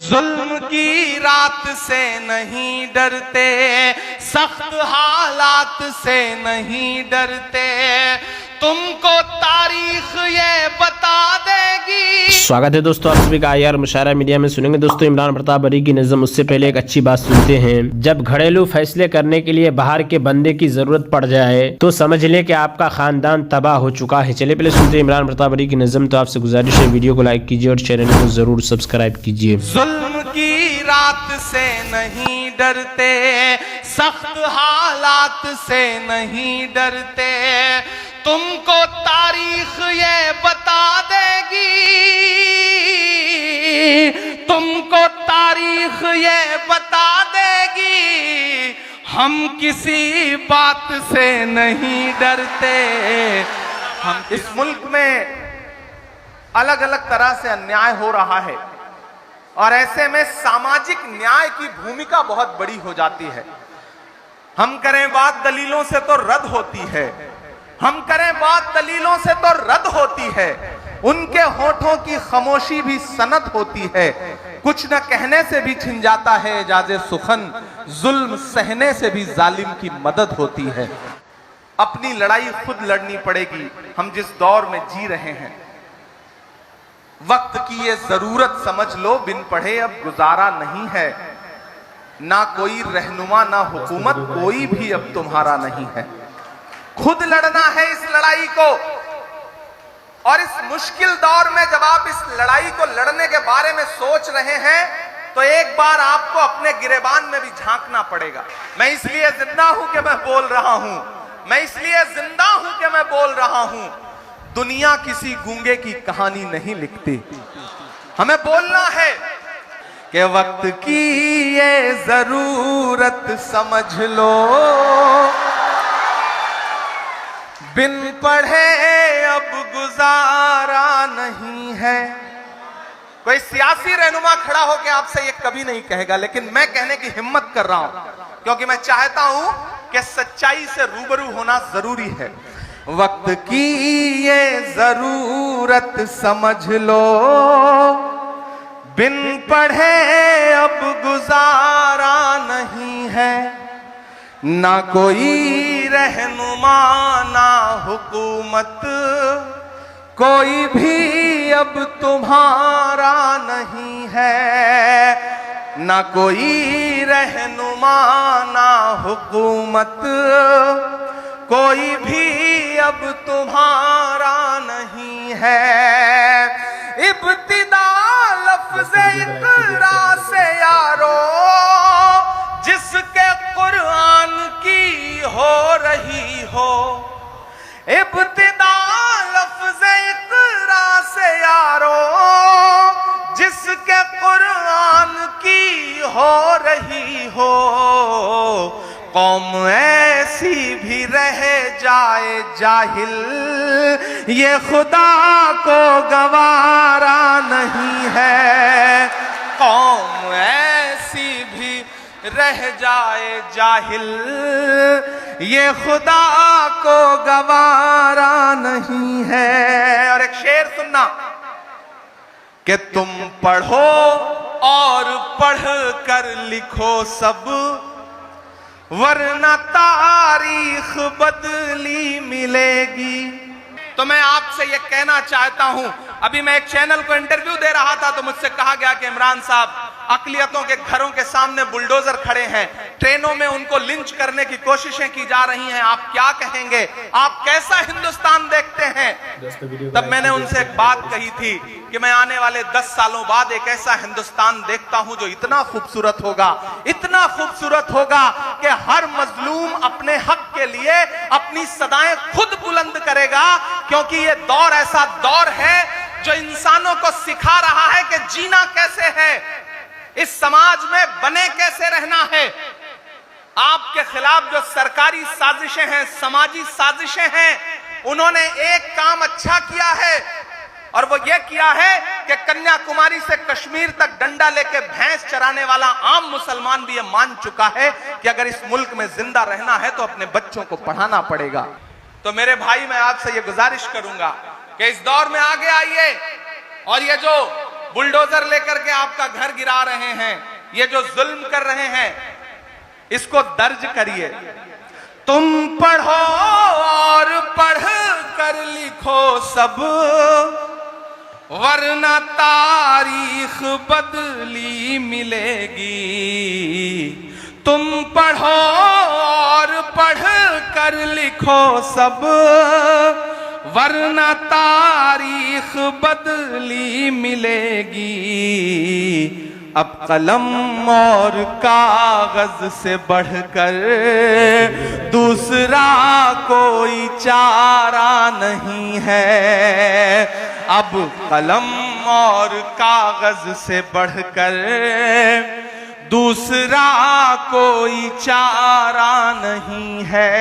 ظلم کی رات سے نہیں ڈرتے، سخت حالات سے نہیں ڈرتے، تم کو تاریخ یہ بتا دے گی۔ سواگت ہے دوستو آپ سبھی کا IR مشاعرہ میڈیا میں۔ سنیں گے دوستو عمران پرتاپ بری کی نظم، اس سے پہلے ایک اچھی بات سنتے ہیں۔ جب گھریلو فیصلے کرنے کے لیے باہر کے بندے کی ضرورت پڑ جائے تو سمجھ لیں کہ آپ کا خاندان تباہ ہو چکا ہے۔ چلے پہلے سنتے ہیں عمران پرتاپ بری کی نظم۔ تو آپ سے گزارش ہے ویڈیو کو لائک کیجئے اور چینل کو ضرور سبسکرائب کیجئے۔ ظلم کی رات سے نہیں ڈرتے، سخت حالات سے نہیں ڈرتے، تم کو تاریخ یہ بتا دے گی، تم کو تاریخ یہ بتا دے گی، ہم کسی بات سے نہیں ڈرتے۔ ہم اس ملک میں الگ الگ طرح سے انیائے ہو رہا ہے، اور ایسے میں ساماجک نیائے کی بھومکا بہت بڑی ہو جاتی ہے۔ ہم کریں بات دلیلوں سے تو رد ہوتی ہے، ہم کریں بات دلیلوں سے تو رد ہوتی ہے، ان کے ہونٹوں کی خاموشی بھی سند ہوتی ہے، کچھ نہ کہنے سے بھی چھن جاتا ہے اعجاز سخن، ظلم سہنے سے بھی ظالم کی مدد ہوتی ہے۔ اپنی لڑائی خود لڑنی پڑے گی۔ ہم جس دور میں جی رہے ہیں، وقت کی یہ ضرورت سمجھ لو، بن پڑھے اب گزارا نہیں ہے، نہ کوئی رہنما نہ حکومت، کوئی بھی اب تمہارا نہیں ہے۔ خود لڑنا ہے اس لڑائی کو، اور اس مشکل دور میں جب آپ اس لڑائی کو لڑنے کے بارے میں سوچ رہے ہیں تو ایک بار آپ کو اپنے گریبان میں بھی جھانکنا پڑے گا۔ میں اس لیے زندہ ہوں کہ میں بول رہا ہوں، میں اس لیے زندہ ہوں کہ میں بول رہا ہوں۔ دنیا کسی گونگے کی کہانی نہیں لکھتی، ہمیں بولنا ہے کہ وقت کی یہ ضرورت سمجھ لو، بن پڑھے اب گزارا نہیں ہے۔ کوئی سیاسی رہنما کھڑا ہو کے آپ سے یہ کبھی نہیں کہے گا، لیکن میں کہنے کی ہمت کر رہا ہوں، کیونکہ میں چاہتا ہوں کہ سچائی سے روبرو ہونا ضروری ہے۔ وقت کی یہ ضرورت سمجھ لو، بن پڑھے اب گزارا نہیں ہے، نہ کوئی رہنما نہ حکومت، کوئی بھی اب تمہارا نہیں ہے، نہ کوئی رہنما نہ حکومت، کوئی بھی اب تمہارا نہیں ہے۔ ابتدا لفظ اقرا سے یارو، جس کے قرآن کی ہو رہی ہو، ابتدا لفظ اقرا سے یارو، جس کے قرآن کی ہو رہی ہو، قوم ایسی بھی رہ جائے جاہل، یہ خدا کو گوارا نہیں ہے۔ قوم ایسی بھی رہ جائے جاہل، یہ خدا کو گوارا نہیں ہے۔ اور ایک شعر سننا کہ تم پڑھو اور پڑھ کر لکھو سب، ورنہ تاریخ بدلی ملے گی۔ تو میں آپ سے یہ کہنا چاہتا ہوں، ابھی میں ایک چینل کو انٹرویو دے رہا تھا تو مجھ سے کہا گیا کہ عمران صاحب اقلیتوں کے گھروں کے سامنے بلڈوزر کھڑے ہیں، ٹرینوں میں ان کو لنچ کرنے کی کوششیں کی جا رہی ہیں، آپ کیا کہیں گے؟ آپ کیسا ہندوستان دیکھتے ہیں؟ تب میں نے ان سے ایک بات کہی تھی کہ میں آنے والے 10 سالوں بعد ایک ایسا ہندوستان دیکھتا ہوں جو اتنا خوبصورت ہوگا، اتنا خوبصورت ہوگا کہ ہر مظلوم اپنے حق کے لیے اپنی صدائیں خود بلند کرے گا، کیونکہ یہ دور ایسا دور ہے جو انسانوں کو سکھا رہا ہے کہ جینا کیسے ہے، اس سماج میں بنے کیسے رہنا ہے۔ آپ کے خلاف جو سرکاری سازشیں ہیں، سماجی سازشیں ہیں، انہوں نے ایک کام اچھا کیا ہے، اور وہ یہ کیا ہے کہ کنیا کماری سے کشمیر تک ڈنڈا لے کے بھینس چرانے والا عام مسلمان بھی یہ مان چکا ہے کہ اگر اس ملک میں زندہ رہنا ہے تو اپنے بچوں کو پڑھانا پڑے گا۔ تو میرے بھائی، میں آپ سے یہ گزارش کروں گا کہ اس دور میں آگے آئیے، اور یہ جو बुलडोजर लेकर के आपका घर गिरा रहे हैं, ये जो जुल्म कर रहे हैं, इसको दर्ज करिए। तुम पढ़ो और पढ़ कर लिखो सब, वरना तारीख बदली मिलेगी। तुम पढ़ो और पढ़ कर लिखो सब, वरना तारीख बदली मिलेगी। अब कलम और कागज से बढ़कर दूसरा कोई चारा नहीं है। अब कलम और कागज से बढ़कर दूसरा कोई चारा नहीं है।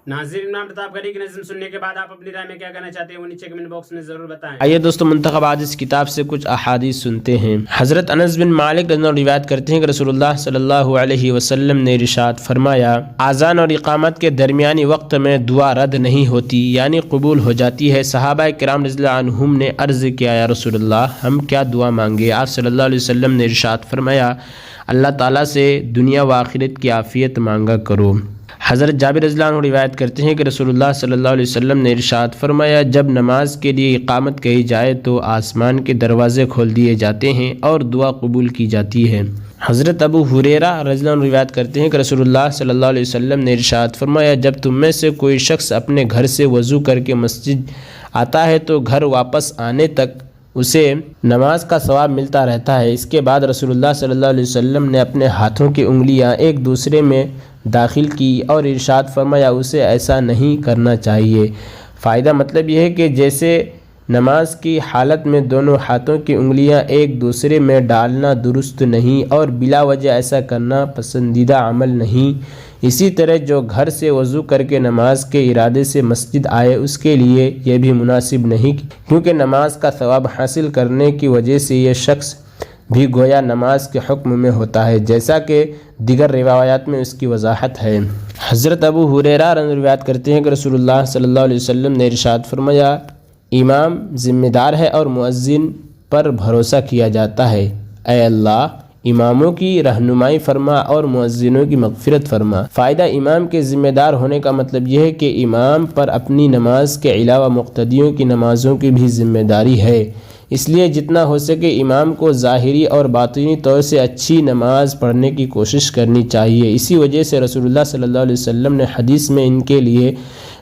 नाज़रीन, इमरान प्रताप गरी की नज़्म सुनने के बाद आप अपनी राय में क्या कहना चाहते हैं वो नीचे कमेंट बॉक्स में जरूर बताएं। आइए दोस्तों, मुंतखब आज इस किताब से कुछ अहादीस सुनते हैं। हजरत अनस बिन मालिक रज़ियल्लाहु अन्हु रिवायत करते हैं कि रसूलुल्लाह सल्लल्लाहु अलैहि वसल्लम ने इरशाद फरमाया, आज़ान और इकामत के दरमियानी वक्त में दुआ रद्द नहीं होती, यानी कबूल हो जाती है। सहाबा किराम रज़ियल्लाहु अन्हुम ने अर्ज़ किया, या रसूलल्लाह, हम क्या दुआ मांगे? आप सल्लल्लाहु अलैहि वसल्लम ने इरशाद फरमाया, अल्लाह ताला से दुनिया व आखिरत की आफियत मांगा करो। हज़रत जाबिर रज़ियल्लाहु अन्हु रिवायत करते हैं कि रसूलुल्लाह सल्लल्लाहु अलैहि वसल्लम ने इरशाद फरमाया, जब नमाज के लिए इकामत कही जाए तो आसमान के दरवाज़े खोल दिए जाते हैं और दुआ कबूल की जाती है। हज़रत अबू हुरैरा रज़ियल्लाहु अन्हु रिवायत करते हैं कि रसूलुल्लाह सल्लल्लाहु अलैहि वसल्लम ने इरशाद फरमाया, जब तुम में से कोई शख्स अपने घर से वज़ू करके मस्जिद आता है तो घर वापस आने तक उसे नमाज का सवाब मिलता रहता है। इसके बाद रसूलुल्लाह सल्लल्लाहु अलैहि वसल्लम ने अपने हाथों की उंगलियां एक दूसरे में दाखिल की और इरशाद फरमाया, उसे ऐसा नहीं करना चाहिए। फ़ायदा मतलब यह है कि जैसे नमाज की हालत में दोनों हाथों की उंगलियां एक दूसरे में डालना दुरुस्त नहीं और बिला वजह ऐसा करना पसंदीदा अमल नहीं, इसी तरह जो घर से वज़ू करके नमाज के इरादे से मस्जिद आए उसके लिए यह भी मुनासिब नहीं, क्योंकि नमाज का सवाब हासिल करने की वजह से यह शख्स भी गोया नमाज के हुक्म में होता है, जैसा कि दीगर रिवायात में उसकी वजाहत है। हज़रत अबू हुरैरा रिवायत करते हैं कि रसूलुल्लाह सल्लल्लाहु अलैहि वसल्लम ने इरशाद फरमाया, इमाम ज़िम्मेदार है और मुअज्जिन पर भरोसा किया जाता है। ऐ अल्लाह, इमामों की रहनुमाई फरमा और मुअज्जिनों की मग़फ़िरत फरमा। फ़ायदा इमाम के ज़िम्मेदार होने का मतलब यह है कि इमाम पर अपनी नमाज के अलावा मुक़्तदियों की नमाज़ों की भी ज़िम्मेदारी है, इसलिए जितना हो सके इमाम को ज़ाहिरी और बातिनी तौर से अच्छी नमाज पढ़ने की कोशिश करनी चाहिए। इसी वजह से रसूलुल्लाह सल्लल्लाहु अलैहि वसल्लम ने हदीस में इनके लिए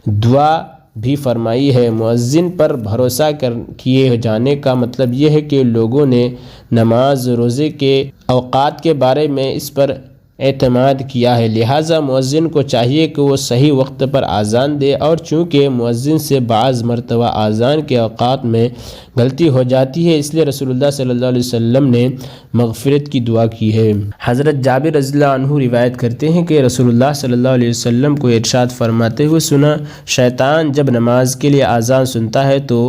दुआ भी फरमाई है। मुअज्जिन पर भरोसा किए जाने का मतलब यह है कि लोगों ने नमाज रोज़े के औक़ात के बारे में इस पर एतमाद किया है, लिहाजा मुअज्जिन को चाहिए कि वो सही वक्त पर आज़ान दे। और चूँकि मुअज्जिन से बाज़ मरतबा आज़ान के औक़ात में गलती हो जाती है, इसलिए रसूलुल्लाह सल्लल्लाहु अलैहि वसल्लम ने मग़फ़िरत की दुआ की है। हज़रत जाबिर रज़ियल्लाहु अन्हु रिवायत करते हैं कि रसूलुल्लाह सल्लल्लाहु अलैहि वसल्लम को इरशाद फरमाते हुए सुना, शैतान जब नमाज के लिए आज़ान सुनता है तो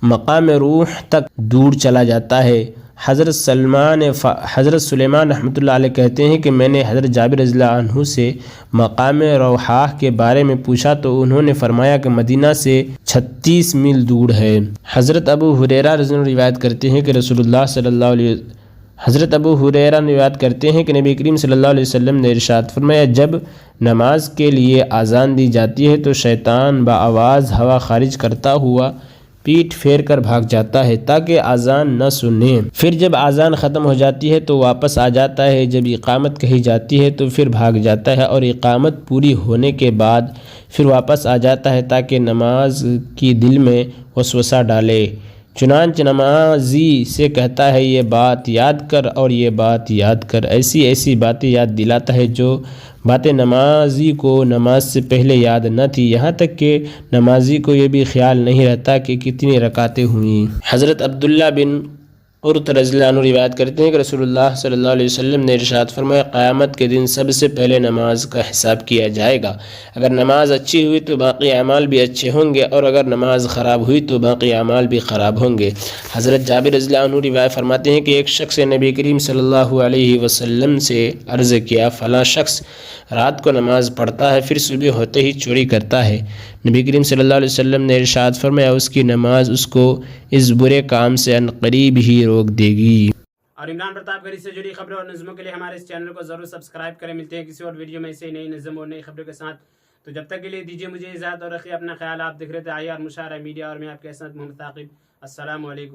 मक़ाम रूह तक दूर चला जाता है। हज़रत सुलेमान रहमतुल्लाह अलैह कहते हैं कि मैंने हज़रत जाबिर रज़ियल्लाहु अन्हु से मक़ाम रौहाह के बारे में पूछा तो उन्होंने फरमाया कि मदीना से 36 मील दूर है। हज़रत अबू हुरैरा रिवायत करते हैं कि हज़रत अबू हुरैरा रिवायत करते हैं कि नबी करीम सल्लल्लाहु अलैहि वसल्लम ने इरशाद फरमाया, जब नमाज के लिए आज़ान दी जाती है तो शैतान बाआवाज़ हवा खारिज करता हुआ पीठ फेर कर भाग जाता है ताकि आज़ान न सुने। फिर जब आज़ान ख़त्म हो जाती है तो वापस आ जाता है। जब इकामत कही जाती है तो फिर भाग जाता है और इकामत पूरी होने के बाद फिर वापस आ जाता है ताकि नमाज की दिल में वसवसा डाले। चुनांच नमाजी से कहता है, ये बात याद कर और ये बात याद कर, ऐसी ऐसी बातें याद दिलाता है जो बातें नमाजी को नमाज से पहले याद न थी, यहाँ तक कि नमाजी को ये भी ख्याल नहीं रहता कि कितनी रकातें हुई। हज़रत अब्दुल्ला बिन اور رضی اللہ عنہ روایت کرتے ہیں کہ رسول اللہ صلی اللہ علیہ وسلم نے ارشاد فرمایا قیامت کے دن سب سے پہلے نماز کا حساب کیا جائے گا. اگر نماز اچھی ہوئی تو باقی اعمال بھی اچھے ہوں گے اور اگر نماز خراب ہوئی تو باقی اعمال بھی خراب ہوں گے. حضرت جابر رضی اللہ عنہ روایت فرماتے ہیں کہ ایک شخص نے نبی کریم صلی اللہ علیہ وسلم سے عرض کیا فلاں شخص رات کو نماز پڑھتا ہے پھر صبح ہوتے ہی چوری کرتا ہے. نبی کریم صلی اللہ علیہ وسلم نے ارشاد فرمایا اس کی نماز اس کو اس برے کام سے عن قریب ہی روک دے گی. اور عمران پرتاپ گڑھی سے جڑی خبروں اور نظموں کے لیے ہمارے اس چینل کو ضرور سبسکرائب کریں. ملتے ہیں کسی اور ویڈیو میں اسے نئی نظم اور نئی خبروں کے ساتھ. تو جب تک کے لیے دیجیے مجھے اجازت اور رکھیے اپنا خیال. آپ دیکھ رہے تھے IR مشاعرہ میڈیا اور میں آپ کے ساتھ محمد ثاقب. السلام علیکم.